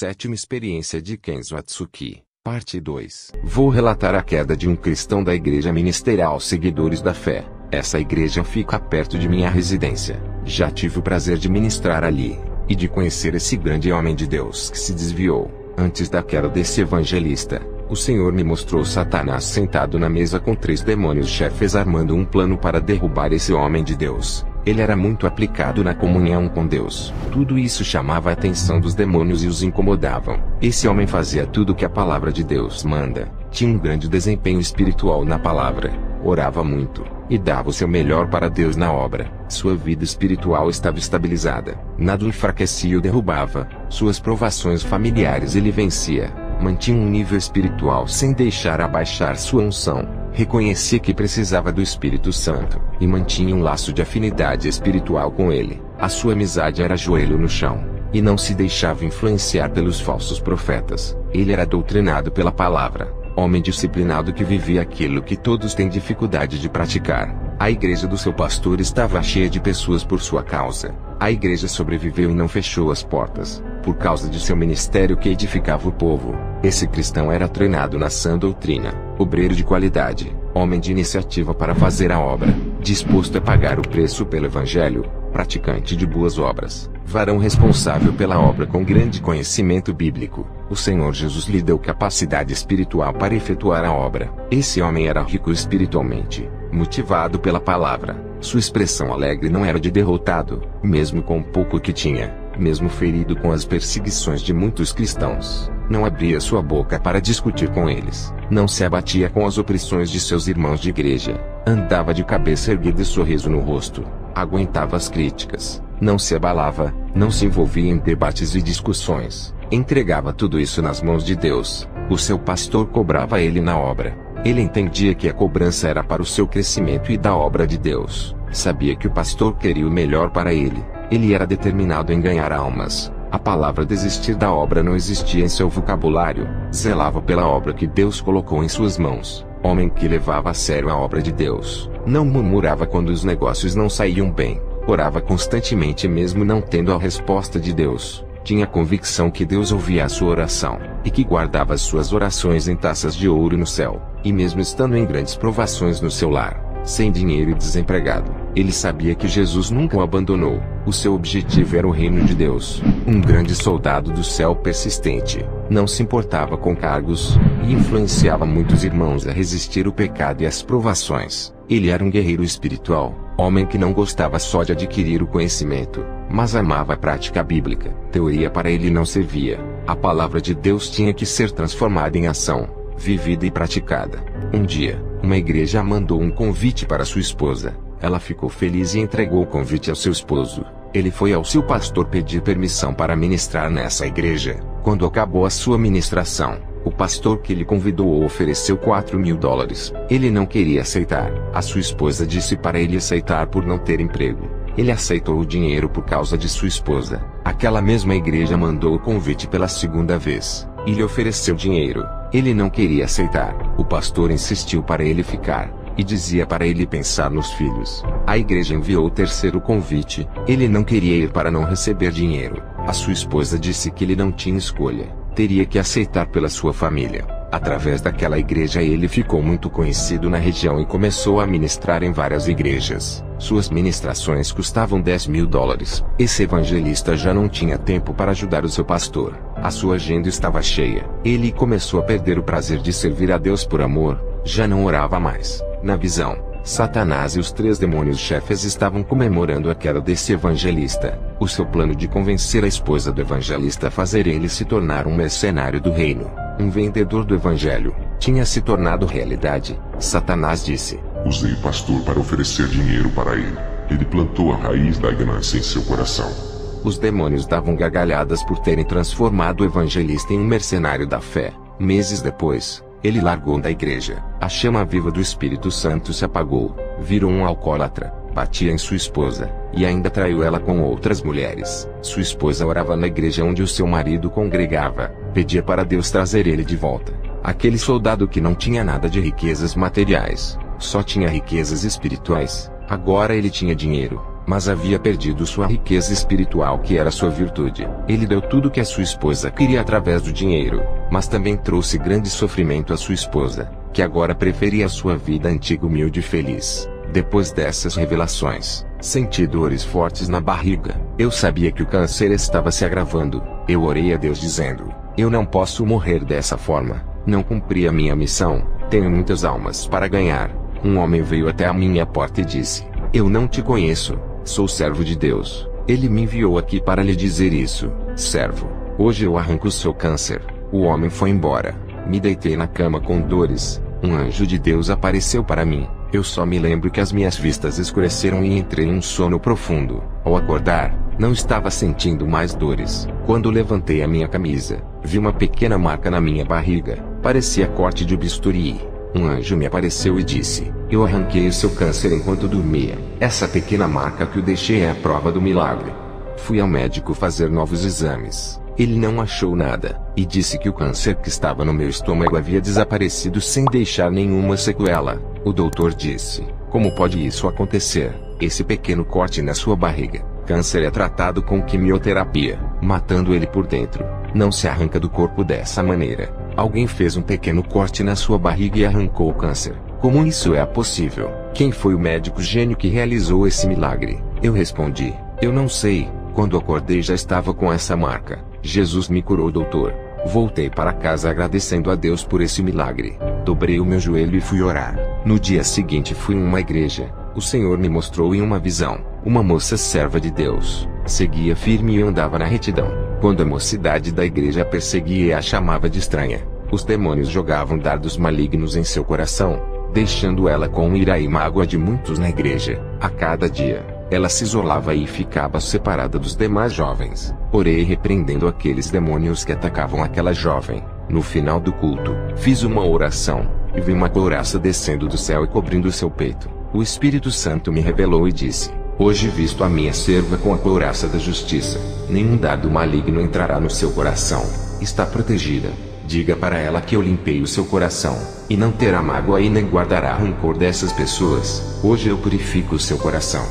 Sétima experiência de Kenzo Atsuki, parte 2. Vou relatar a queda de um cristão da igreja ministerial Seguidores da Fé. Essa igreja fica perto de minha residência. Já tive o prazer de ministrar ali, e de conhecer esse grande homem de Deus que se desviou. Antes da queda desse evangelista, o Senhor me mostrou Satanás sentado na mesa com 3 demônios chefes armando um plano para derrubar esse homem de Deus. Ele era muito aplicado na comunhão com Deus. Tudo isso chamava a atenção dos demônios e os incomodavam. Esse homem fazia tudo o que a palavra de Deus manda. Tinha um grande desempenho espiritual na palavra. Orava muito, e dava o seu melhor para Deus na obra. Sua vida espiritual estava estabilizada. Nada o enfraquecia ou derrubava. Suas provações familiares ele vencia. Mantinha um nível espiritual sem deixar abaixar sua unção. Reconhecia que precisava do Espírito Santo, e mantinha um laço de afinidade espiritual com ele. A sua amizade era joelho no chão, e não se deixava influenciar pelos falsos profetas. Ele era doutrinado pela palavra, homem disciplinado que vivia aquilo que todos têm dificuldade de praticar. A igreja do seu pastor estava cheia de pessoas por sua causa. A igreja sobreviveu e não fechou as portas, por causa de seu ministério que edificava o povo. Esse cristão era treinado na sã doutrina, obreiro de qualidade, homem de iniciativa para fazer a obra, disposto a pagar o preço pelo evangelho, praticante de boas obras, varão responsável pela obra com grande conhecimento bíblico. O Senhor Jesus lhe deu capacidade espiritual para efetuar a obra. Esse homem era rico espiritualmente, motivado pela palavra. Sua expressão alegre não era de derrotado, mesmo com o pouco que tinha, mesmo ferido com as perseguições de muitos cristãos. Não abria sua boca para discutir com eles. Não se abatia com as opressões de seus irmãos de igreja. Andava de cabeça erguida e sorriso no rosto. Aguentava as críticas. Não se abalava, não se envolvia em debates e discussões. Entregava tudo isso nas mãos de Deus. O seu pastor cobrava ele na obra. Ele entendia que a cobrança era para o seu crescimento e da obra de Deus. Sabia que o pastor queria o melhor para ele. Ele era determinado em ganhar almas. A palavra desistir da obra não existia em seu vocabulário. Zelava pela obra que Deus colocou em suas mãos. Homem que levava a sério a obra de Deus. Não murmurava quando os negócios não saíam bem. Orava constantemente mesmo não tendo a resposta de Deus. Tinha convicção que Deus ouvia a sua oração, e que guardava as suas orações em taças de ouro no céu. E mesmo estando em grandes provações no seu lar, sem dinheiro e desempregado, ele sabia que Jesus nunca o abandonou. O seu objetivo era o reino de Deus. Um grande soldado do céu persistente. Não se importava com cargos, e influenciava muitos irmãos a resistir o pecado e as provações. Ele era um guerreiro espiritual, homem que não gostava só de adquirir o conhecimento, mas amava a prática bíblica. Teoria para ele não servia. A palavra de Deus tinha que ser transformada em ação, vivida e praticada. Um dia, uma igreja mandou um convite para sua esposa. Ela ficou feliz e entregou o convite ao seu esposo. Ele foi ao seu pastor pedir permissão para ministrar nessa igreja. Quando acabou a sua ministração, o pastor que lhe convidou ofereceu $4.000. Ele não queria aceitar. A sua esposa disse para ele aceitar por não ter emprego. Ele aceitou o dinheiro por causa de sua esposa. Aquela mesma igreja mandou o convite pela segunda vez, e lhe ofereceu dinheiro. Ele não queria aceitar. O pastor insistiu para ele ficar, e dizia para ele pensar nos filhos. A igreja enviou o terceiro convite. Ele não queria ir para não receber dinheiro. A sua esposa disse que ele não tinha escolha. Teria que aceitar pela sua família. Através daquela igreja ele ficou muito conhecido na região e começou a ministrar em várias igrejas. Suas ministrações custavam $10.000. Esse evangelista já não tinha tempo para ajudar o seu pastor. A sua agenda estava cheia. Ele começou a perder o prazer de servir a Deus por amor. Já não orava mais. Na visão, Satanás e os 3 demônios chefes estavam comemorando a queda desse evangelista. O seu plano de convencer a esposa do evangelista a fazer ele se tornar um mercenário do reino, um vendedor do evangelho, tinha se tornado realidade. Satanás disse: usei o pastor para oferecer dinheiro para ele. Ele plantou a raiz da ganância em seu coração. Os demônios davam gargalhadas por terem transformado o evangelista em um mercenário da fé. Meses depois, ele largou da igreja. A chama viva do Espírito Santo se apagou. Virou um alcoólatra. Batia em sua esposa, e ainda traiu ela com outras mulheres. Sua esposa orava na igreja onde o seu marido congregava. Pedia para Deus trazer ele de volta. Aquele soldado que não tinha nada de riquezas materiais, só tinha riquezas espirituais. Agora ele tinha dinheiro, mas havia perdido sua riqueza espiritual, que era sua virtude. Ele deu tudo que a sua esposa queria através do dinheiro, mas também trouxe grande sofrimento à sua esposa, que agora preferia a sua vida antiga, humilde e feliz. Depois dessas revelações, senti dores fortes na barriga. Eu sabia que o câncer estava se agravando. Eu orei a Deus dizendo: eu não posso morrer dessa forma. Não cumpri a minha missão. Tenho muitas almas para ganhar. Um homem veio até a minha porta e disse: eu não te conheço. Sou servo de Deus. Ele me enviou aqui para lhe dizer isso. Servo, hoje eu arranco o seu câncer. O homem foi embora. Me deitei na cama com dores. Um anjo de Deus apareceu para mim. Eu só me lembro que as minhas vistas escureceram e entrei em um sono profundo. Ao acordar, não estava sentindo mais dores. Quando levantei a minha camisa, vi uma pequena marca na minha barriga. Parecia corte de bisturi. Um anjo me apareceu e disse: eu arranquei o seu câncer enquanto dormia. Essa pequena marca que eu deixei é a prova do milagre. Fui ao médico fazer novos exames. Ele não achou nada, e disse que o câncer que estava no meu estômago havia desaparecido sem deixar nenhuma sequela. O doutor disse: como pode isso acontecer? Esse pequeno corte na sua barriga. Câncer é tratado com quimioterapia, matando ele por dentro. Não se arranca do corpo dessa maneira. Alguém fez um pequeno corte na sua barriga e arrancou o câncer. Como isso é possível? Quem foi o médico gênio que realizou esse milagre? Eu respondi: eu não sei. Quando acordei já estava com essa marca. Jesus me curou, doutor. Voltei para casa agradecendo a Deus por esse milagre. Dobrei o meu joelho e fui orar. No dia seguinte fui em uma igreja. O Senhor me mostrou em uma visão uma moça serva de Deus. Seguia firme e andava na retidão. Quando a mocidade da igreja a perseguia e a chamava de estranha, os demônios jogavam dardos malignos em seu coração, deixando ela com ira e mágoa de muitos na igreja. A cada dia, ela se isolava e ficava separada dos demais jovens. Orei repreendendo aqueles demônios que atacavam aquela jovem. No final do culto, fiz uma oração, e vi uma couraça descendo do céu e cobrindo seu peito. O Espírito Santo me revelou e disse: hoje visto a minha serva com a couraça da justiça. Nenhum dardo maligno entrará no seu coração. Está protegida. Diga para ela que eu limpei o seu coração, e não terá mágoa e nem guardará rancor dessas pessoas. Hoje eu purifico o seu coração.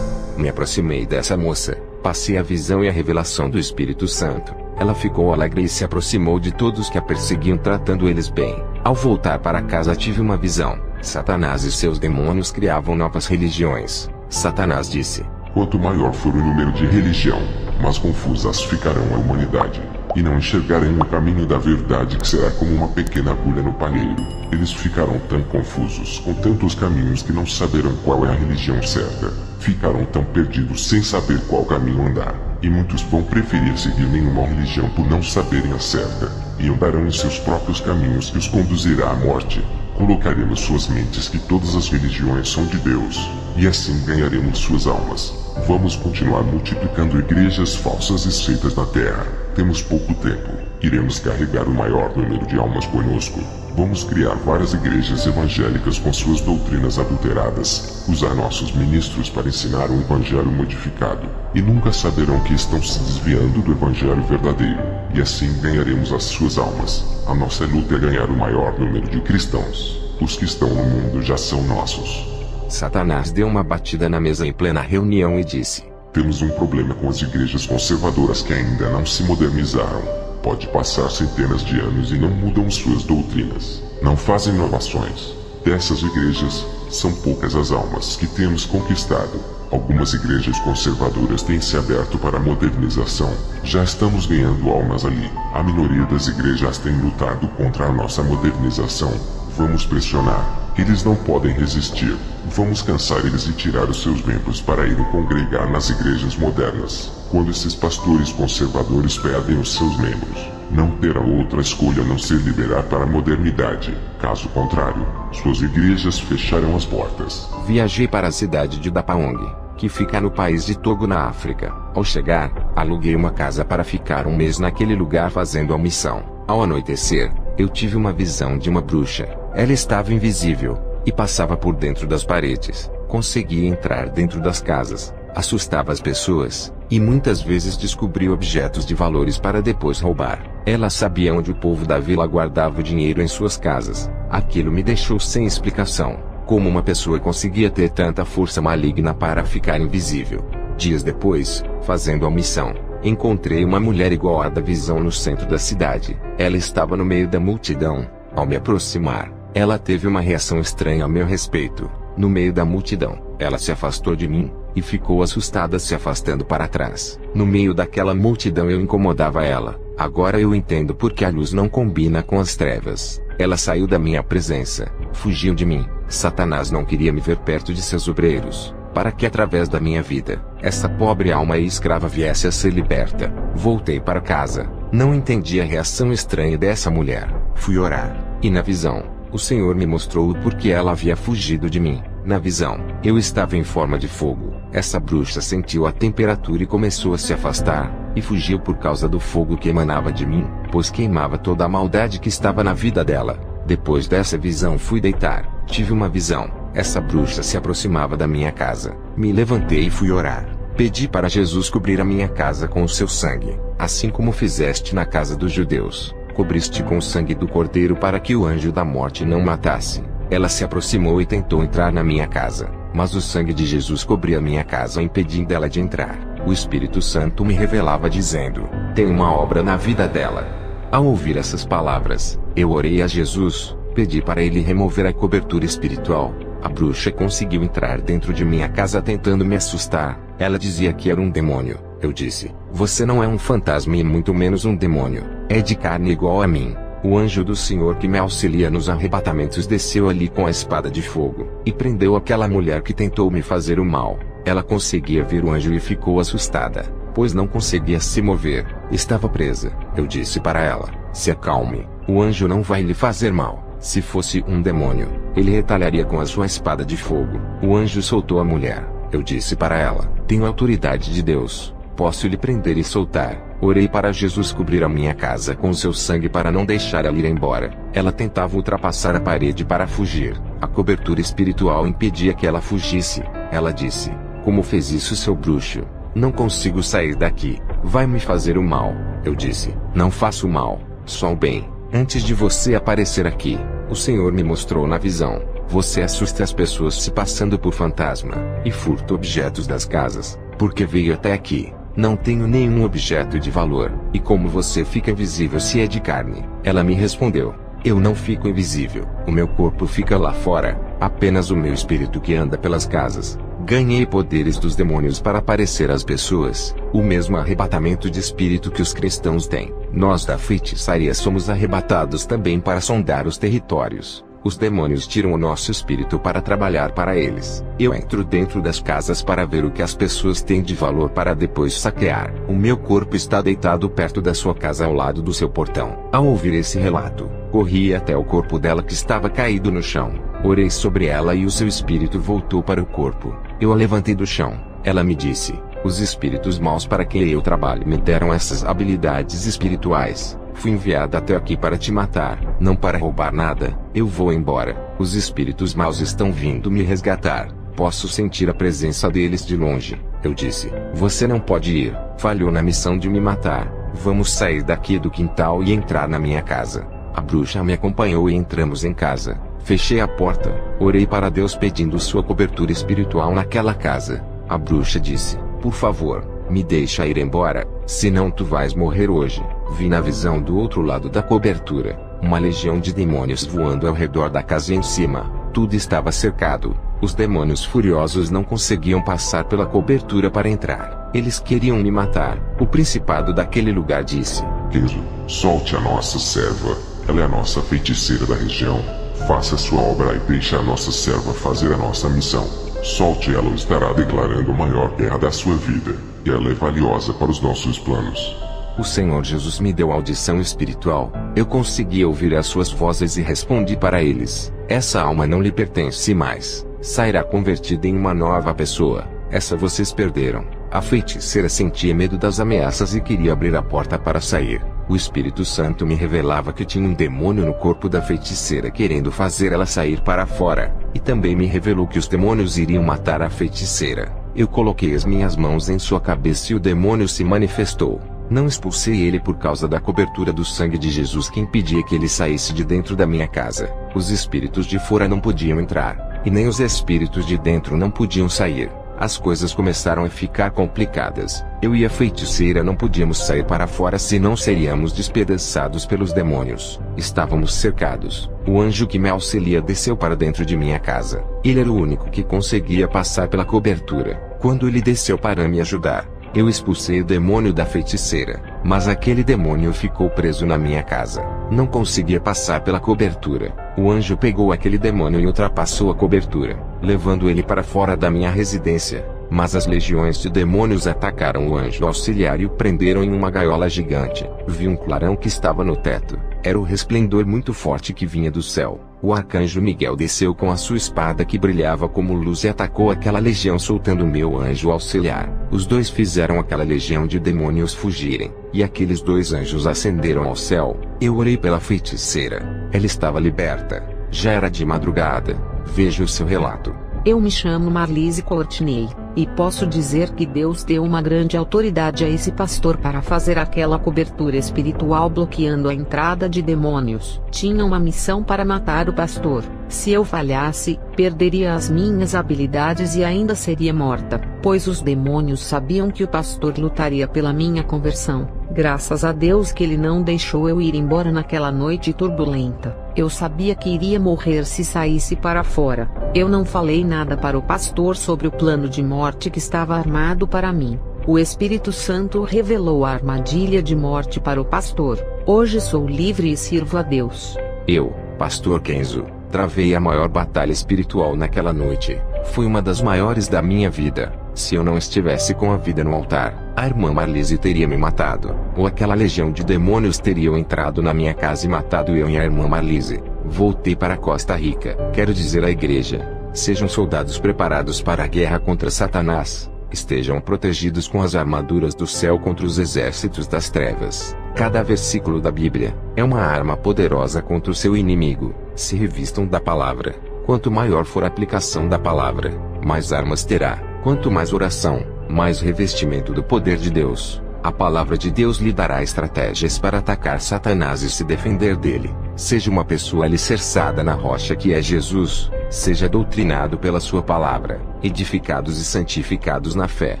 Me aproximei dessa moça, passei a visão e a revelação do Espírito Santo. Ela ficou alegre e se aproximou de todos que a perseguiam, tratando eles bem. Ao voltar para casa tive uma visão. Satanás e seus demônios criavam novas religiões. Satanás disse: quanto maior for o número de religião, mais confusas ficarão a humanidade, e não enxergarão o caminho da verdade, que será como uma pequena agulha no palheiro. Eles ficarão tão confusos, com tantos caminhos, que não saberão qual é a religião certa. Ficarão tão perdidos sem saber qual caminho andar, e muitos vão preferir seguir nenhuma religião por não saberem a certa, e andarão em seus próprios caminhos, que os conduzirá à morte. Colocaremos suas mentes que todas as religiões são de Deus, e assim ganharemos suas almas. Vamos continuar multiplicando igrejas falsas e seitas na terra. Temos pouco tempo. Iremos carregar o maior número de almas conosco. Vamos criar várias igrejas evangélicas com suas doutrinas adulteradas. Usar nossos ministros para ensinar um evangelho modificado. E nunca saberão que estão se desviando do evangelho verdadeiro. E assim ganharemos as suas almas. A nossa luta é ganhar o maior número de cristãos. Os que estão no mundo já são nossos. Satanás deu uma batida na mesa em plena reunião e disse: temos um problema com as igrejas conservadoras que ainda não se modernizaram. Pode passar centenas de anos e não mudam suas doutrinas. Não fazem inovações. Dessas igrejas, são poucas as almas que temos conquistado. Algumas igrejas conservadoras têm se aberto para a modernização. Já estamos ganhando almas ali. A minoria das igrejas tem lutado contra a nossa modernização. Vamos pressionar. Eles não podem resistir. Vamos cansar eles e tirar os seus membros para irem congregar nas igrejas modernas. Quando esses pastores conservadores pedem os seus membros, não terão outra escolha a não ser liberar para a modernidade. Caso contrário, suas igrejas fecharão as portas. Viajei para a cidade de Dapaong, que fica no país de Togo, na África. Ao chegar, aluguei uma casa para ficar um mês naquele lugar fazendo a missão. Ao anoitecer, eu tive uma visão de uma bruxa. Ela estava invisível e passava por dentro das paredes. Conseguia entrar dentro das casas, assustava as pessoas, e muitas vezes descobria objetos de valores para depois roubar. Ela sabia onde o povo da vila guardava o dinheiro em suas casas. Aquilo me deixou sem explicação. Como uma pessoa conseguia ter tanta força maligna para ficar invisível? Dias depois, fazendo a missão, encontrei uma mulher igual à da visão no centro da cidade. Ela estava no meio da multidão. Ao me aproximar, ela teve uma reação estranha a meu respeito. No meio da multidão, ela se afastou de mim, e ficou assustada se afastando para trás. No meio daquela multidão eu incomodava ela. Agora eu entendo porque a luz não combina com as trevas. Ela saiu da minha presença, fugiu de mim. Satanás não queria me ver perto de seus obreiros, para que através da minha vida, essa pobre alma e escrava viesse a ser liberta. Voltei para casa. Não entendi a reação estranha dessa mulher. Fui orar, e na visão, o Senhor me mostrou o porquê ela havia fugido de mim. Na visão, eu estava em forma de fogo. Essa bruxa sentiu a temperatura e começou a se afastar, e fugiu por causa do fogo que emanava de mim, pois queimava toda a maldade que estava na vida dela. Depois dessa visão fui deitar. Tive uma visão. Essa bruxa se aproximava da minha casa. Me levantei e fui orar. Pedi para Jesus cobrir a minha casa com o seu sangue, assim como fizeste na casa dos judeus. Cobriste com o sangue do cordeiro para que o anjo da morte não matasse. Ela se aproximou e tentou entrar na minha casa, mas o sangue de Jesus cobria minha casa impedindo ela de entrar. O Espírito Santo me revelava dizendo: tem uma obra na vida dela. Ao ouvir essas palavras, eu orei a Jesus, pedi para ele remover a cobertura espiritual. A bruxa conseguiu entrar dentro de minha casa tentando me assustar. Ela dizia que era um demônio. Eu disse: você não é um fantasma e muito menos um demônio. É de carne igual a mim. O anjo do Senhor que me auxilia nos arrebatamentos desceu ali com a espada de fogo, e prendeu aquela mulher que tentou me fazer o mal. Ela conseguia ver o anjo e ficou assustada, pois não conseguia se mover. Estava presa. Eu disse para ela: se acalme, o anjo não vai lhe fazer mal. Se fosse um demônio, ele retalharia com a sua espada de fogo. O anjo soltou a mulher. Eu disse para ela: tenho autoridade de Deus, posso lhe prender e soltar. Orei para Jesus cobrir a minha casa com o seu sangue para não deixar ela ir embora. Ela tentava ultrapassar a parede para fugir. A cobertura espiritual impedia que ela fugisse. Ela disse: como fez isso, seu bruxo? Não consigo sair daqui. Vai me fazer o mal. Eu disse: não faço mal, só o bem. Antes de você aparecer aqui, o Senhor me mostrou na visão: você assusta as pessoas se passando por fantasma, e furta objetos das casas, porque veio até aqui. Não tenho nenhum objeto de valor, e como você fica invisível se é de carne? Ela me respondeu: eu não fico invisível, o meu corpo fica lá fora, apenas o meu espírito que anda pelas casas. Ganhei poderes dos demônios para aparecer às pessoas, o mesmo arrebatamento de espírito que os cristãos têm. Nós da feitiçaria somos arrebatados também para sondar os territórios. Os demônios tiram o nosso espírito para trabalhar para eles. Eu entro dentro das casas para ver o que as pessoas têm de valor para depois saquear. O meu corpo está deitado perto da sua casa ao lado do seu portão. Ao ouvir esse relato, corri até o corpo dela que estava caído no chão. Orei sobre ela e o seu espírito voltou para o corpo. Eu a levantei do chão. Ela me disse: os espíritos maus para quem eu trabalho me deram essas habilidades espirituais. Fui enviada até aqui para te matar, não para roubar nada. Eu vou embora. Os espíritos maus estão vindo me resgatar. Posso sentir a presença deles de longe. Eu disse: você não pode ir. Falhou na missão de me matar. Vamos sair daqui do quintal e entrar na minha casa. A bruxa me acompanhou e entramos em casa. Fechei a porta. Orei para Deus pedindo sua cobertura espiritual naquela casa. A bruxa disse: por favor, me deixa ir embora, senão tu vais morrer hoje. Vi na visão do outro lado da cobertura uma legião de demônios voando ao redor da casa em cima. Tudo estava cercado. Os demônios furiosos não conseguiam passar pela cobertura para entrar. Eles queriam me matar. O principado daquele lugar disse: Kenzo, solte a nossa serva. Ela é a nossa feiticeira da região. Faça sua obra e deixe a nossa serva fazer a nossa missão. Solte ela ou estará declarando a maior guerra da sua vida. E ela é valiosa para os nossos planos. O Senhor Jesus me deu audição espiritual. Eu consegui ouvir as suas vozes e respondi para eles: essa alma não lhe pertence mais. Sairá convertida em uma nova pessoa. Essa vocês perderam. A feiticeira sentia medo das ameaças e queria abrir a porta para sair. O Espírito Santo me revelava que tinha um demônio no corpo da feiticeira querendo fazer ela sair para fora. E também me revelou que os demônios iriam matar a feiticeira. Eu coloquei as minhas mãos em sua cabeça e o demônio se manifestou. Não expulsei ele por causa da cobertura do sangue de Jesus que impedia que ele saísse de dentro da minha casa. Os espíritos de fora não podiam entrar, e nem os espíritos de dentro não podiam sair. as coisas começaram a ficar complicadas. Eu e a feiticeira não podíamos sair para fora, senão seríamos despedaçados pelos demônios. Estávamos cercados. O anjo que me auxilia desceu para dentro de minha casa. Ele era o único que conseguia passar pela cobertura. Quando ele desceu para me ajudar, eu expulsei o demônio da feiticeira, mas aquele demônio ficou preso na minha casa. Não conseguia passar pela cobertura. O anjo pegou aquele demônio e ultrapassou a cobertura, levando ele para fora da minha residência. Mas as legiões de demônios atacaram o anjo auxiliar e o prenderam em uma gaiola gigante. Vi um clarão que estava no teto. Era o resplendor muito forte que vinha do céu. O arcanjo Miguel desceu com a sua espada que brilhava como luz e atacou aquela legião, soltando meu anjo auxiliar. Os dois fizeram aquela legião de demônios fugirem, e aqueles dois anjos ascenderam ao céu. Eu orei pela feiticeira. Ela estava liberta. Já era de madrugada. Veja o seu relato. Eu me chamo Marlise Courtney, e posso dizer que Deus deu uma grande autoridade a esse pastor para fazer aquela cobertura espiritual bloqueando a entrada de demônios. Tinha uma missão para matar o pastor. Se eu falhasse, perderia as minhas habilidades e ainda seria morta, pois os demônios sabiam que o pastor lutaria pela minha conversão. Graças a Deus que ele não deixou eu ir embora naquela noite turbulenta. Eu sabia que iria morrer se saísse para fora. Eu não falei nada para o pastor sobre o plano de morte que estava armado para mim. O Espírito Santo revelou a armadilha de morte para o pastor. Hoje sou livre e sirvo a Deus. Eu, Pastor Kenzo, travei a maior batalha espiritual naquela noite. Foi uma das maiores da minha vida. Se eu não estivesse com a vida no altar, a irmã Marlise teria me matado, ou aquela legião de demônios teriam entrado na minha casa e matado eu e a irmã Marlise. Voltei para Costa Rica. Quero dizer à igreja: sejam soldados preparados para a guerra contra Satanás. Estejam protegidos com as armaduras do céu contra os exércitos das trevas. Cada versículo da Bíblia é uma arma poderosa contra o seu inimigo. Se revistam da palavra. Quanto maior for a aplicação da palavra, mais armas terá. Quanto mais oração, mais revestimento do poder de Deus. A palavra de Deus lhe dará estratégias para atacar Satanás e se defender dele. Seja uma pessoa alicerçada na rocha que é Jesus. Seja doutrinado pela sua palavra, edificados e santificados na fé.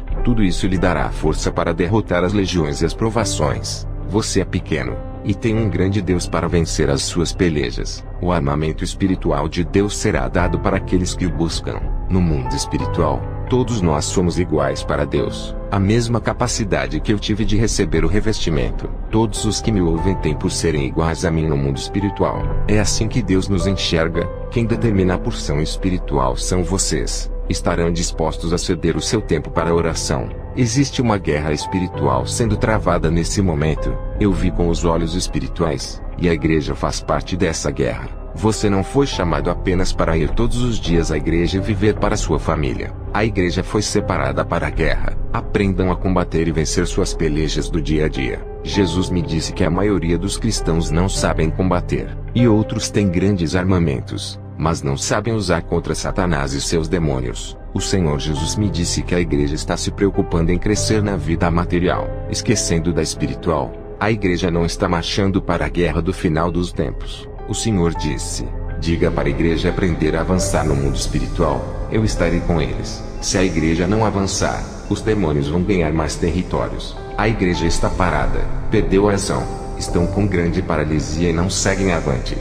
Tudo isso lhe dará força para derrotar as legiões e as provações. Você é pequeno, e tem um grande Deus para vencer as suas pelejas. O armamento espiritual de Deus será dado para aqueles que o buscam. No mundo espiritual, todos nós somos iguais para Deus. A mesma capacidade que eu tive de receber o revestimento, todos os que me ouvem têm por serem iguais a mim no mundo espiritual. É assim que Deus nos enxerga. Quem determina a porção espiritual são vocês. Estarão dispostos a ceder o seu tempo para a oração. Existe uma guerra espiritual sendo travada nesse momento. Eu vi com os olhos espirituais, e a igreja faz parte dessa guerra. Você não foi chamado apenas para ir todos os dias à igreja e viver para sua família. A igreja foi separada para a guerra. Aprendam a combater e vencer suas pelejas do dia a dia. Jesus me disse que a maioria dos cristãos não sabem combater, e outros têm grandes armamentos, mas não sabem usar contra Satanás e seus demônios. O Senhor Jesus me disse que a igreja está se preocupando em crescer na vida material, esquecendo da espiritual. A igreja não está marchando para a guerra do final dos tempos. O Senhor disse: diga para a igreja aprender a avançar no mundo espiritual. Eu estarei com eles. Se a igreja não avançar, os demônios vão ganhar mais territórios. A igreja está parada, perdeu a ação, estão com grande paralisia e não seguem avante.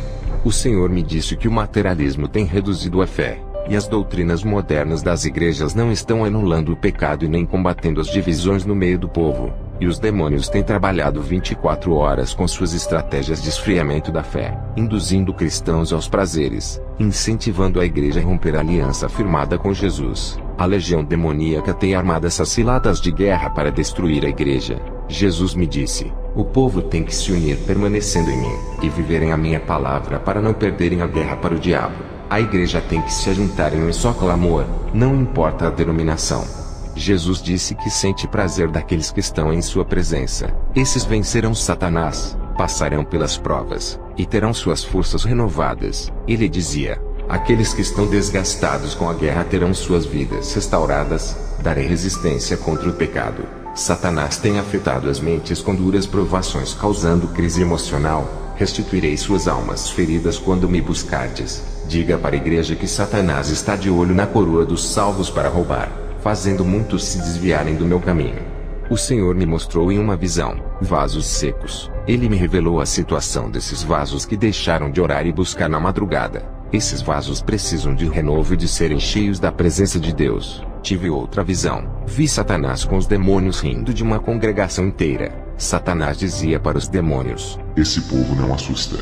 O Senhor me disse que o materialismo tem reduzido a fé, e as doutrinas modernas das igrejas não estão anulando o pecado e nem combatendo as divisões no meio do povo. E os demônios têm trabalhado 24 horas com suas estratégias de esfriamento da fé, induzindo cristãos aos prazeres, incentivando a igreja a romper a aliança firmada com Jesus. A legião demoníaca tem armado essas ciladas de guerra para destruir a igreja. Jesus me disse: o povo tem que se unir permanecendo em mim, e viverem a minha palavra para não perderem a guerra para o diabo. A igreja tem que se ajuntar em um só clamor, não importa a denominação. Jesus disse que sente prazer daqueles que estão em sua presença. Esses vencerão Satanás, passarão pelas provas, e terão suas forças renovadas. Ele dizia: aqueles que estão desgastados com a guerra terão suas vidas restauradas. Darei resistência contra o pecado. Satanás tem afetado as mentes com duras provações, causando crise emocional. Restituirei suas almas feridas quando me buscardes. Diga para a igreja que Satanás está de olho na coroa dos salvos para roubar. fazendo muitos se desviarem do meu caminho. O Senhor me mostrou em uma visão vasos secos. Ele me revelou a situação desses vasos que deixaram de orar e buscar na madrugada. Esses vasos precisam de renovo e de serem cheios da presença de Deus. Tive outra visão. Vi Satanás com os demônios rindo de uma congregação inteira. Satanás dizia para os demônios: esse povo não assusta.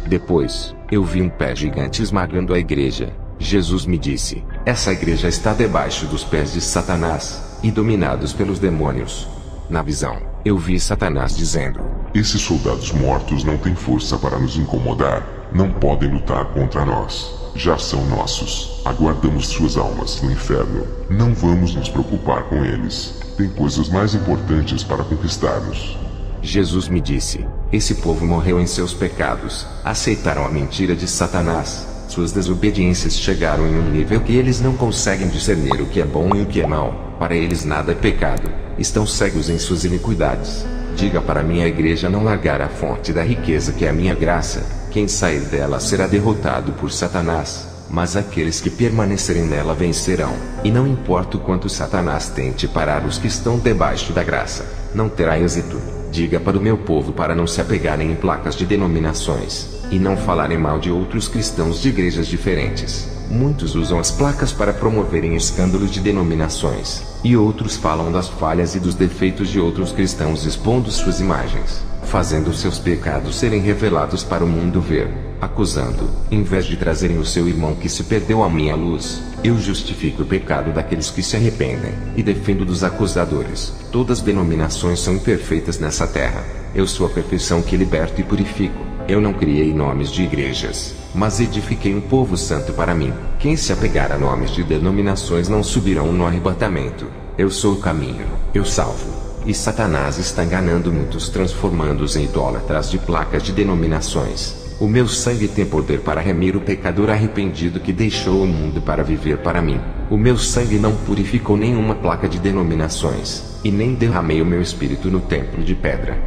Depois, eu vi um pé gigante esmagando a igreja. Jesus me disse: essa igreja está debaixo dos pés de Satanás, e dominados pelos demônios. Na visão, eu vi Satanás dizendo: esses soldados mortos não têm força para nos incomodar, não podem lutar contra nós. Já são nossos. Aguardamos suas almas no inferno. Não vamos nos preocupar com eles. Tem coisas mais importantes para conquistarmos. Jesus me disse: esse povo morreu em seus pecados, aceitaram a mentira de Satanás. Suas desobediências chegaram em um nível que eles não conseguem discernir o que é bom e o que é mal. Para eles nada é pecado. Estão cegos em suas iniquidades. Diga para minha igreja não largar a fonte da riqueza que é a minha graça. Quem sair dela será derrotado por Satanás, mas aqueles que permanecerem nela vencerão. E não importa o quanto Satanás tente parar os que estão debaixo da graça, não terá êxito. Diga para o meu povo para não se apegarem em placas de denominações, e não falarem mal de outros cristãos de igrejas diferentes. Muitos usam as placas para promoverem escândalos de denominações, e outros falam das falhas e dos defeitos de outros cristãos expondo suas imagens, fazendo seus pecados serem revelados para o mundo ver, acusando, em vez de trazerem o seu irmão que se perdeu à minha luz. Eu justifico o pecado daqueles que se arrependem, e defendo dos acusadores. Todas as denominações são imperfeitas nessa terra. Eu sou a perfeição que liberto e purifico. Eu não criei nomes de igrejas, mas edifiquei um povo santo para mim. Quem se apegar a nomes de denominações não subirão no arrebatamento. Eu sou o caminho, eu salvo. E Satanás está enganando muitos, transformando-os em idólatras de placas de denominações. O meu sangue tem poder para remir o pecador arrependido que deixou o mundo para viver para mim. O meu sangue não purificou nenhuma placa de denominações, e nem derramei o meu espírito no templo de pedra.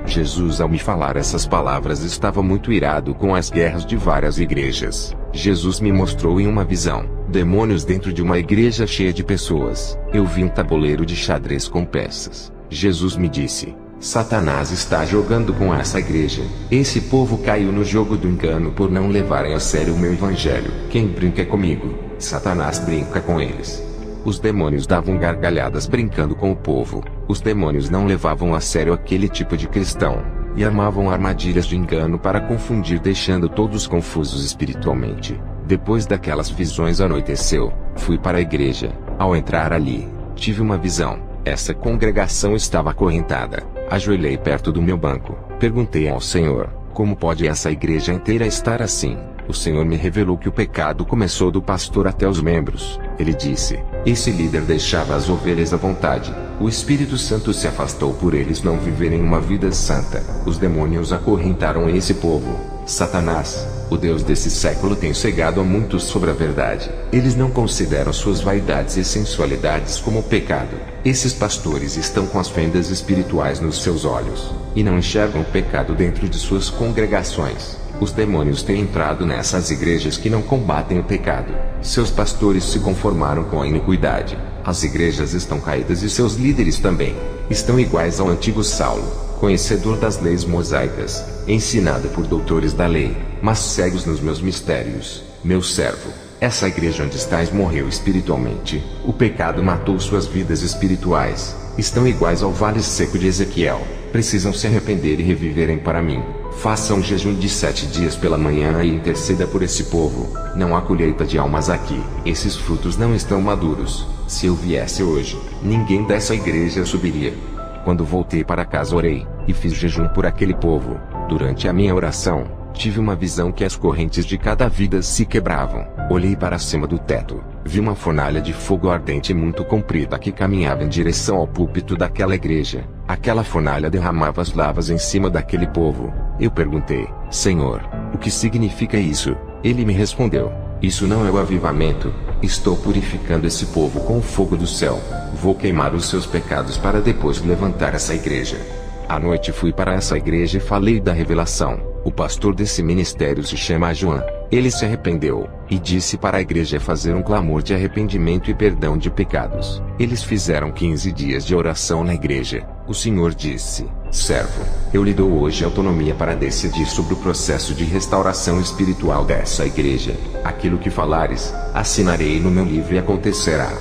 Jesus, ao me falar essas palavras, estava muito irado com as guerras de várias igrejas. Jesus me mostrou em uma visão demônios dentro de uma igreja cheia de pessoas. Eu vi um tabuleiro de xadrez com peças. Jesus me disse: Satanás está jogando com essa igreja. Esse povo caiu no jogo do engano por não levarem a sério o meu evangelho. Quem brinca comigo, Satanás brinca com eles. Os demônios davam gargalhadas brincando com o povo. Os demônios não levavam a sério aquele tipo de cristão, e armavam armadilhas de engano para confundir, deixando todos confusos espiritualmente. Depois daquelas visões anoiteceu, fui para a igreja. Ao entrar ali, tive uma visão. Essa congregação estava acorrentada. Ajoelhei perto do meu banco. Perguntei ao Senhor: como pode essa igreja inteira estar assim? O Senhor me revelou que o pecado começou do pastor até os membros. Ele disse: esse líder deixava as ovelhas à vontade. O Espírito Santo se afastou por eles não viverem uma vida santa. Os demônios acorrentaram esse povo. Satanás, o Deus desse século, tem cegado a muitos sobre a verdade. Eles não consideram suas vaidades e sensualidades como pecado. Esses pastores estão com as fendas espirituais nos seus olhos, e não enxergam o pecado dentro de suas congregações. Os demônios têm entrado nessas igrejas que não combatem o pecado. Seus pastores se conformaram com a iniquidade. As igrejas estão caídas e seus líderes também. Estão iguais ao antigo Saulo, conhecedor das leis mosaicas, ensinado por doutores da lei, mas cegos nos meus mistérios. Meu servo, essa igreja onde estás morreu espiritualmente. O pecado matou suas vidas espirituais. Estão iguais ao vale seco de Ezequiel. Precisam se arrepender e reviverem para mim. Faça um jejum de 7 dias pela manhã e interceda por esse povo. Não há colheita de almas aqui. Esses frutos não estão maduros. Se eu viesse hoje, ninguém dessa igreja subiria. Quando voltei para casa, orei, e fiz jejum por aquele povo. Durante a minha oração, tive uma visão que as correntes de cada vida se quebravam. Olhei para cima do teto. Vi uma fornalha de fogo ardente muito comprida que caminhava em direção ao púlpito daquela igreja. Aquela fornalha derramava as lavas em cima daquele povo. Eu perguntei: Senhor, o que significa isso? Ele me respondeu: isso não é o avivamento. Estou purificando esse povo com o fogo do céu. Vou queimar os seus pecados para depois levantar essa igreja. À noite fui para essa igreja e falei da revelação. O pastor desse ministério se chama João. Ele se arrependeu, e disse para a igreja fazer um clamor de arrependimento e perdão de pecados. Eles fizeram 15 dias de oração na igreja. O Senhor disse: servo, eu lhe dou hoje autonomia para decidir sobre o processo de restauração espiritual dessa igreja. Aquilo que falares, assinarei no meu livro e acontecerá.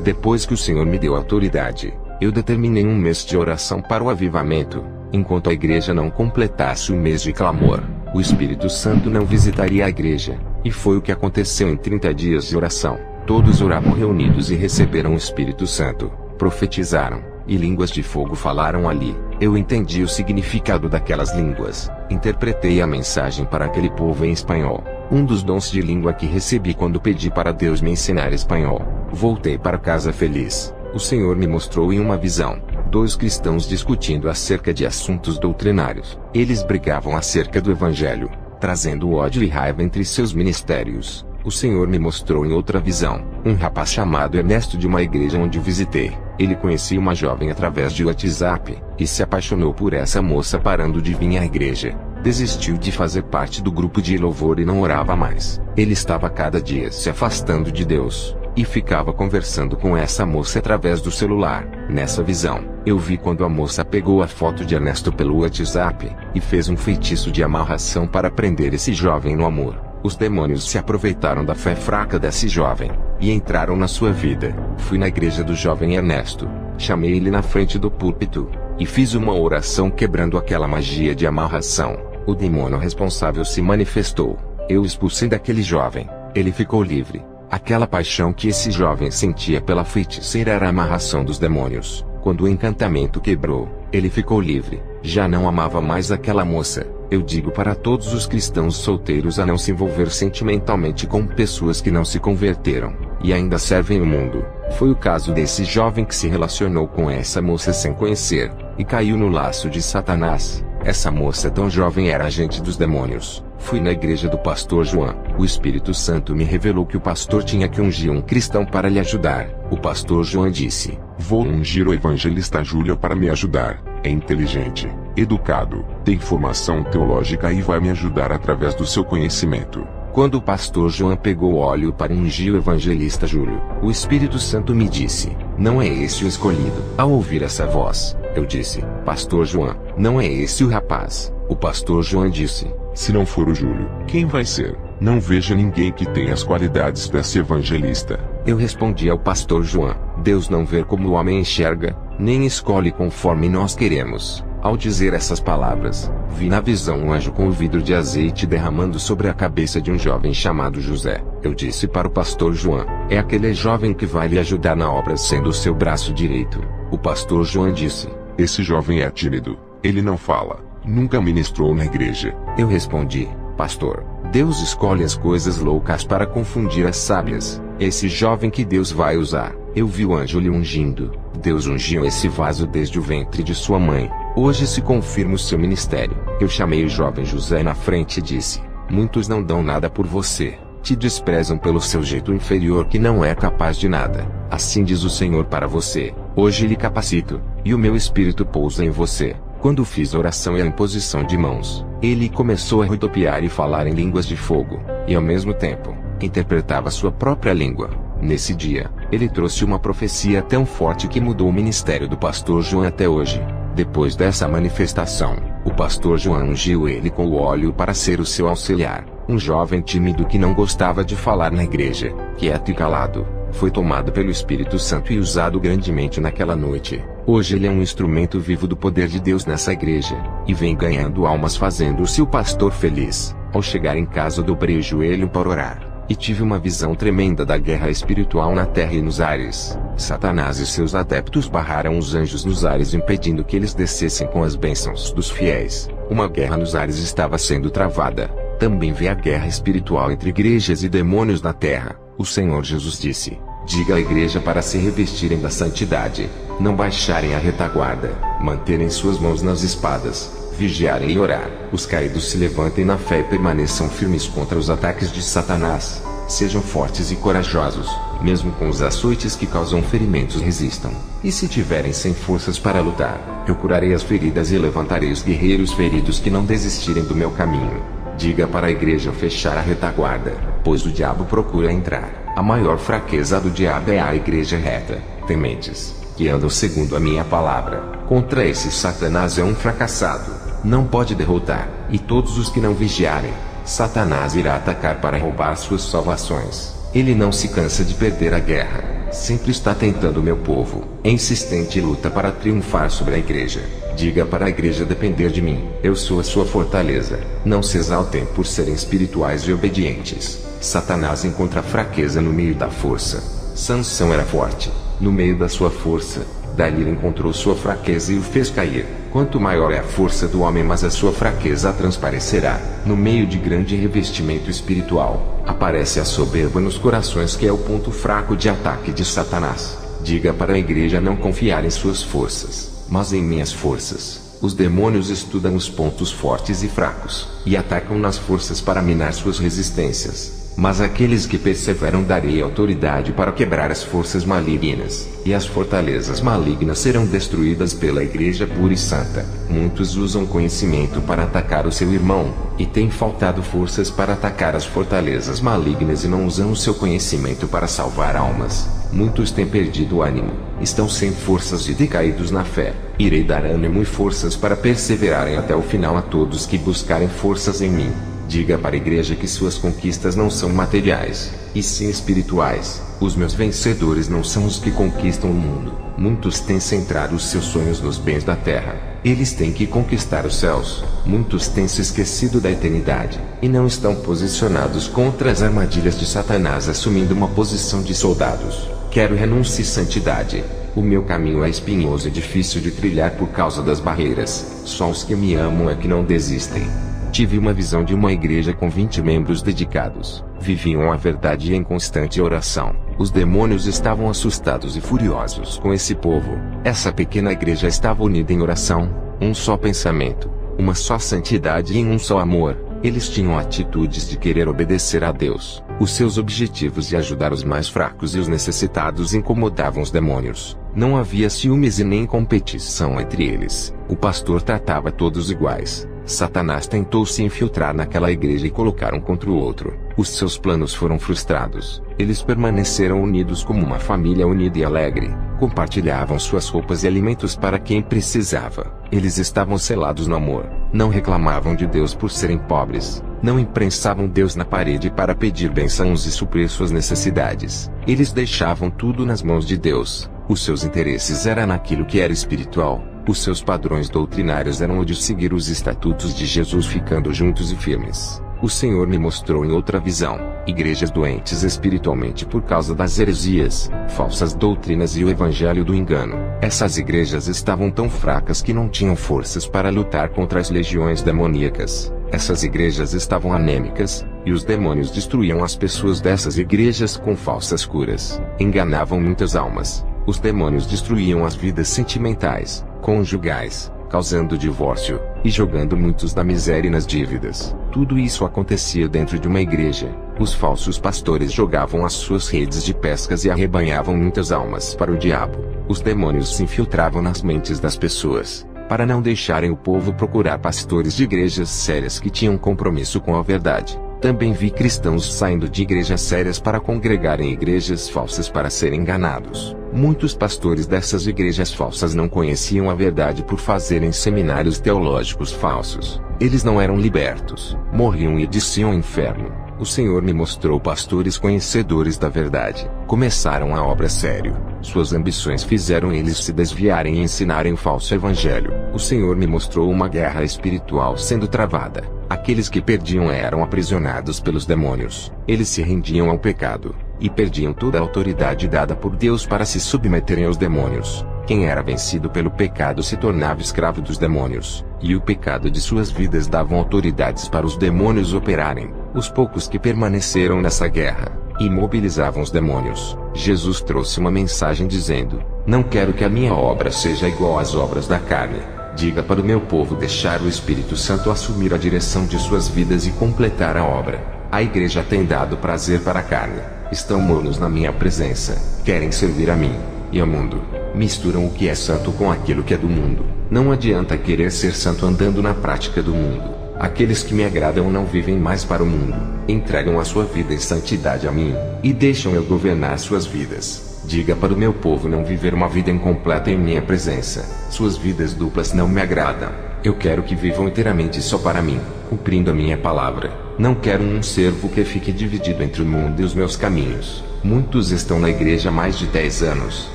Depois que o Senhor me deu autoridade, eu determinei um mês de oração para o avivamento. Enquanto a igreja não completasse o mês de clamor, o Espírito Santo não visitaria a igreja. E foi o que aconteceu em 30 dias de oração. Todos oravam reunidos e receberam o Espírito Santo, profetizaram, e línguas de fogo falaram ali. Eu entendi o significado daquelas línguas, interpretei a mensagem para aquele povo em espanhol, um dos dons de língua que recebi quando pedi para Deus me ensinar espanhol. Voltei para casa feliz. O Senhor me mostrou em uma visão 2 cristãos discutindo acerca de assuntos doutrinários. Eles brigavam acerca do Evangelho, trazendo ódio e raiva entre seus ministérios. O Senhor me mostrou em outra visão um rapaz chamado Ernesto de uma igreja onde visitei. Ele conhecia uma jovem através de WhatsApp, e se apaixonou por essa moça parando de vir à igreja. Desistiu de fazer parte do grupo de louvor e não orava mais. Ele estava cada dia se afastando de Deus, e ficava conversando com essa moça através do celular. Nessa visão, eu vi quando a moça pegou a foto de Ernesto pelo WhatsApp, e fez um feitiço de amarração para prender esse jovem no amor. Os demônios se aproveitaram da fé fraca desse jovem, e entraram na sua vida. Fui na igreja do jovem Ernesto, chamei ele na frente do púlpito, e fiz uma oração quebrando aquela magia de amarração. O demônio responsável se manifestou. Eu o expulsei daquele jovem. Ele ficou livre. Aquela paixão que esse jovem sentia pela feiticeira era a amarração dos demônios. Quando o encantamento quebrou, ele ficou livre. Já não amava mais aquela moça. Eu digo para todos os cristãos solteiros a não se envolver sentimentalmente com pessoas que não se converteram, e ainda servem o mundo. Foi o caso desse jovem que se relacionou com essa moça sem conhecer, e caiu no laço de Satanás. Essa moça tão jovem era agente dos demônios. Fui na igreja do pastor João. O Espírito Santo me revelou que o pastor tinha que ungir um cristão para lhe ajudar. O pastor João disse: vou ungir o evangelista Júlio para me ajudar. É inteligente, educado, tem formação teológica e vai me ajudar através do seu conhecimento. Quando o pastor João pegou óleo para ungir o evangelista Júlio, o Espírito Santo me disse: não é esse o escolhido. Ao ouvir essa voz, eu disse: pastor João, não é esse o rapaz. O pastor João disse: se não for o Júlio, quem vai ser? Não vejo ninguém que tenha as qualidades desse evangelista. Eu respondi ao pastor João: Deus não vê como o homem enxerga, nem escolhe conforme nós queremos. Ao dizer essas palavras, vi na visão um anjo com um vidro de azeite derramando sobre a cabeça de um jovem chamado José. Eu disse para o pastor João: é aquele jovem que vai lhe ajudar na obra sendo o seu braço direito. O pastor João disse: esse jovem é tímido, ele não fala, nunca ministrou na igreja. Eu respondi: pastor, Deus escolhe as coisas loucas para confundir as sábias. Esse jovem que Deus vai usar. Eu vi o anjo lhe ungindo. Deus ungiu esse vaso desde o ventre de sua mãe. Hoje se confirma o seu ministério. Eu chamei o jovem José na frente e disse: muitos não dão nada por você. Te desprezam pelo seu jeito inferior que não é capaz de nada. Assim diz o Senhor para você: hoje lhe capacito, e o meu espírito pousa em você. Quando fiz oração e a imposição de mãos, ele começou a rodopiar e falar em línguas de fogo, e ao mesmo tempo, interpretava sua própria língua. Nesse dia, ele trouxe uma profecia tão forte que mudou o ministério do pastor João até hoje. Depois dessa manifestação, o pastor João ungiu ele com o óleo para ser o seu auxiliar. Um jovem tímido que não gostava de falar na igreja, quieto e calado, foi tomado pelo Espírito Santo e usado grandemente naquela noite. Hoje ele é um instrumento vivo do poder de Deus nessa igreja, e vem ganhando almas fazendo o seu pastor feliz. Ao chegar em casa dobrei o joelho para orar, e tive uma visão tremenda da guerra espiritual na terra e nos ares. Satanás e seus adeptos barraram os anjos nos ares impedindo que eles descessem com as bênçãos dos fiéis. Uma guerra nos ares estava sendo travada. Também vi a guerra espiritual entre igrejas e demônios na terra. O Senhor Jesus disse: diga à igreja para se revestirem da santidade, não baixarem a retaguarda, manterem suas mãos nas espadas, vigiarem e orar. Os caídos se levantem na fé e permaneçam firmes contra os ataques de Satanás. Sejam fortes e corajosos, mesmo com os açoites que causam ferimentos resistam. E se tiverem sem forças para lutar, eu curarei as feridas e levantarei os guerreiros feridos que não desistirem do meu caminho. Diga para a igreja fechar a retaguarda, pois o diabo procura entrar. A maior fraqueza do diabo é a igreja reta, tementes, que andam segundo a minha palavra. Contra esse Satanás é um fracassado, não pode derrotar, e todos os que não vigiarem, Satanás irá atacar para roubar suas salvações. Ele não se cansa de perder a guerra, sempre está tentando meu povo, é insistente e luta para triunfar sobre a igreja. Diga para a igreja depender de mim, eu sou a sua fortaleza. Não se exaltem por serem espirituais e obedientes. Satanás encontra fraqueza no meio da força. Sansão era forte, no meio da sua força. Dalila encontrou sua fraqueza e o fez cair. Quanto maior é a força do homem, mais a sua fraqueza transparecerá. No meio de grande revestimento espiritual, aparece a soberba nos corações, que é o ponto fraco de ataque de Satanás. Diga para a igreja não confiar em suas forças, mas em minhas forças. Os demônios estudam os pontos fortes e fracos, e atacam nas forças para minar suas resistências. Mas àqueles que perseveram darei autoridade para quebrar as forças malignas, e as fortalezas malignas serão destruídas pela igreja pura e santa. Muitos usam conhecimento para atacar o seu irmão, e têm faltado forças para atacar as fortalezas malignas e não usam o seu conhecimento para salvar almas. Muitos têm perdido o ânimo, estão sem forças e decaídos na fé. Irei dar ânimo e forças para perseverarem até o final a todos que buscarem forças em mim. Diga para a igreja que suas conquistas não são materiais, e sim espirituais. Os meus vencedores não são os que conquistam o mundo. Muitos têm centrado os seus sonhos nos bens da terra. Eles têm que conquistar os céus. Muitos têm se esquecido da eternidade, e não estão posicionados contra as armadilhas de Satanás, assumindo uma posição de soldados. Quero renúncia e santidade. O meu caminho é espinhoso e difícil de trilhar por causa das barreiras. Só os que me amam é que não desistem. Tive uma visão de uma igreja com 20 membros dedicados. Viviam a verdade em constante oração. Os demônios estavam assustados e furiosos com esse povo. Essa pequena igreja estava unida em oração, um só pensamento, uma só santidade e em um só amor. Eles tinham atitudes de querer obedecer a Deus. Os seus objetivos de ajudar os mais fracos e os necessitados incomodavam os demônios. Não havia ciúmes e nem competição entre eles. O pastor tratava todos iguais. Satanás tentou se infiltrar naquela igreja e colocar um contra o outro. Os seus planos foram frustrados. Eles permaneceram unidos como uma família unida e alegre. Compartilhavam suas roupas e alimentos para quem precisava. Eles estavam selados no amor. Não reclamavam de Deus por serem pobres. Não imprensavam Deus na parede para pedir bênçãos e suprir suas necessidades. Eles deixavam tudo nas mãos de Deus. Os seus interesses eram naquilo que era espiritual. Os seus padrões doutrinários eram o de seguir os estatutos de Jesus, ficando juntos e firmes. O Senhor me mostrou em outra visão, igrejas doentes espiritualmente por causa das heresias, falsas doutrinas e o evangelho do engano. Essas igrejas estavam tão fracas que não tinham forças para lutar contra as legiões demoníacas. Essas igrejas estavam anêmicas, e os demônios destruíam as pessoas dessas igrejas com falsas curas. Enganavam muitas almas. Os demônios destruíam as vidas sentimentais, conjugais, causando divórcio, e jogando muitos na miséria e nas dívidas. Tudo isso acontecia dentro de uma igreja. Os falsos pastores jogavam as suas redes de pescas e arrebanhavam muitas almas para o diabo. Os demônios se infiltravam nas mentes das pessoas, para não deixarem o povo procurar pastores de igrejas sérias que tinham compromisso com a verdade. Também vi cristãos saindo de igrejas sérias para congregar em igrejas falsas para serem enganados. Muitos pastores dessas igrejas falsas não conheciam a verdade por fazerem seminários teológicos falsos. Eles não eram libertos, morriam e desciam ao inferno. O Senhor me mostrou pastores conhecedores da verdade. Começaram a obra sério. Suas ambições fizeram eles se desviarem e ensinarem o falso evangelho. O Senhor me mostrou uma guerra espiritual sendo travada. Aqueles que perdiam eram aprisionados pelos demônios. Eles se rendiam ao pecado, e perdiam toda a autoridade dada por Deus para se submeterem aos demônios. Quem era vencido pelo pecado se tornava escravo dos demônios, e o pecado de suas vidas davam autoridades para os demônios operarem. Os poucos que permaneceram nessa guerra, imobilizavam os demônios. Jesus trouxe uma mensagem dizendo: não quero que a minha obra seja igual às obras da carne. Diga para o meu povo deixar o Espírito Santo assumir a direção de suas vidas e completar a obra. A igreja tem dado prazer para a carne. Estão mornos na minha presença. Querem servir a mim e ao mundo. Misturam o que é santo com aquilo que é do mundo. Não adianta querer ser santo andando na prática do mundo. Aqueles que me agradam não vivem mais para o mundo, entregam a sua vida em santidade a mim, e deixam eu governar suas vidas. Diga para o meu povo não viver uma vida incompleta em minha presença. Suas vidas duplas não me agradam. Eu quero que vivam inteiramente só para mim, cumprindo a minha palavra. Não quero um servo que fique dividido entre o mundo e os meus caminhos. Muitos estão na igreja há mais de 10 anos,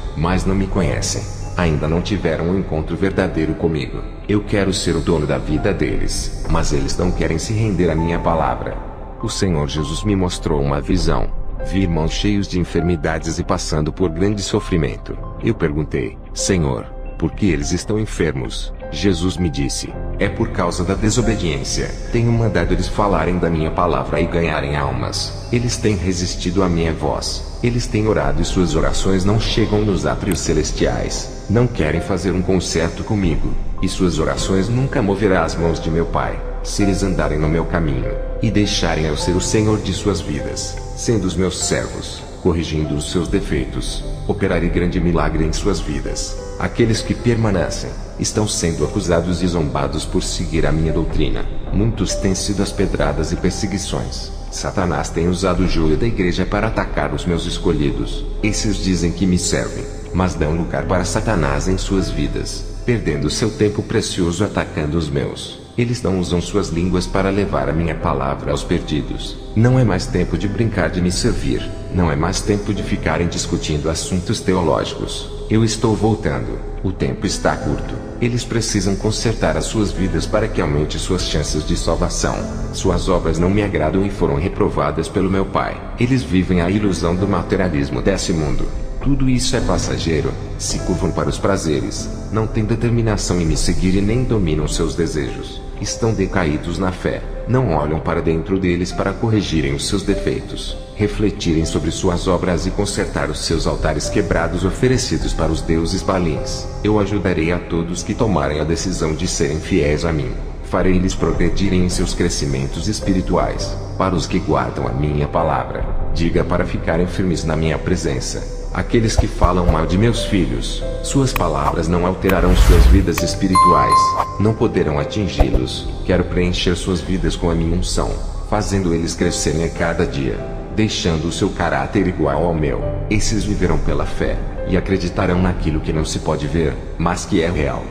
mas não me conhecem. Ainda não tiveram um encontro verdadeiro comigo. Eu quero ser o dono da vida deles, mas eles não querem se render à minha palavra. O Senhor Jesus me mostrou uma visão. Vi irmãos cheios de enfermidades e passando por grande sofrimento. Eu perguntei: Senhor, por que eles estão enfermos? Jesus me disse: é por causa da desobediência. Tenho mandado eles falarem da minha palavra e ganharem almas. Eles têm resistido à minha voz. Eles têm orado e suas orações não chegam nos átrios celestiais. Não querem fazer um concerto comigo, e suas orações nunca moverá as mãos de meu Pai, se eles andarem no meu caminho, e deixarem eu ser o Senhor de suas vidas, sendo os meus servos, corrigindo os seus defeitos, operarei grande milagre em suas vidas. Aqueles que permanecem, estão sendo acusados e zombados por seguir a minha doutrina. Muitos têm sido as pedradas e perseguições. Satanás tem usado o joio da igreja para atacar os meus escolhidos. Esses dizem que me servem, mas dão lugar para Satanás em suas vidas, perdendo seu tempo precioso atacando os meus. Eles não usam suas línguas para levar a minha palavra aos perdidos. Não é mais tempo de brincar de me servir. Não é mais tempo de ficarem discutindo assuntos teológicos. Eu estou voltando. O tempo está curto. Eles precisam consertar as suas vidas para que aumente suas chances de salvação. Suas obras não me agradam e foram reprovadas pelo meu Pai. Eles vivem a ilusão do materialismo desse mundo. Tudo isso é passageiro. Se curvam para os prazeres. Não têm determinação em me seguir e nem dominam seus desejos. Estão decaídos na fé. Não olham para dentro deles para corrigirem os seus defeitos, refletirem sobre suas obras e consertar os seus altares quebrados oferecidos para os deuses balins. Eu ajudarei a todos que tomarem a decisão de serem fiéis a mim. Farei-lhes progredirem em seus crescimentos espirituais. Para os que guardam a minha palavra, diga para ficarem firmes na minha presença. Aqueles que falam mal de meus filhos, suas palavras não alterarão suas vidas espirituais, não poderão atingi-los. Quero preencher suas vidas com a minha unção, fazendo eles crescerem a cada dia, deixando o seu caráter igual ao meu. Esses viverão pela fé, e acreditarão naquilo que não se pode ver, mas que é real.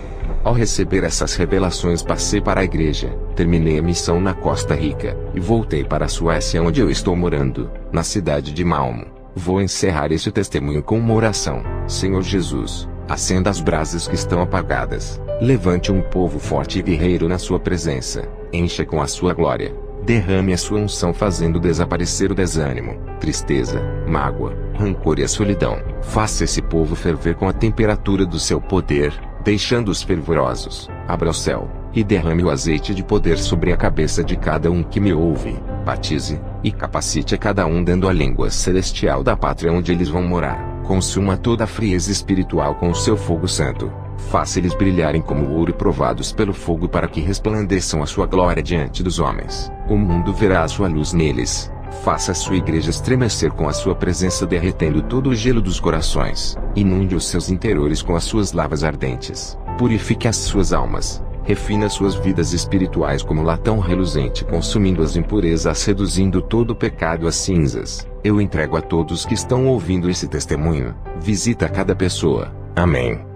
Ao receber essas revelações passei para a igreja, terminei a missão na Costa Rica, e voltei para a Suécia onde eu estou morando, na cidade de Malmo. Vou encerrar este testemunho com uma oração. Senhor Jesus, acenda as brasas que estão apagadas. Levante um povo forte e guerreiro na sua presença. Encha com a sua glória. Derrame a sua unção fazendo desaparecer o desânimo, tristeza, mágoa, rancor e a solidão. Faça esse povo ferver com a temperatura do seu poder, deixando-os fervorosos. Abra o céu, e derrame o azeite de poder sobre a cabeça de cada um que me ouve. Batize, e capacite a cada um dando a língua celestial da pátria onde eles vão morar. Consuma toda a frieza espiritual com o seu fogo santo. Faça eles brilharem como ouro e provados pelo fogo para que resplandeçam a sua glória diante dos homens. O mundo verá a sua luz neles. Faça a sua igreja estremecer com a sua presença derretendo todo o gelo dos corações. Inunde os seus interiores com as suas lavas ardentes. Purifique as suas almas. Refina suas vidas espirituais como latão reluzente consumindo as impurezas reduzindo todo o pecado às cinzas. Eu entrego a todos que estão ouvindo esse testemunho. Visita cada pessoa. Amém.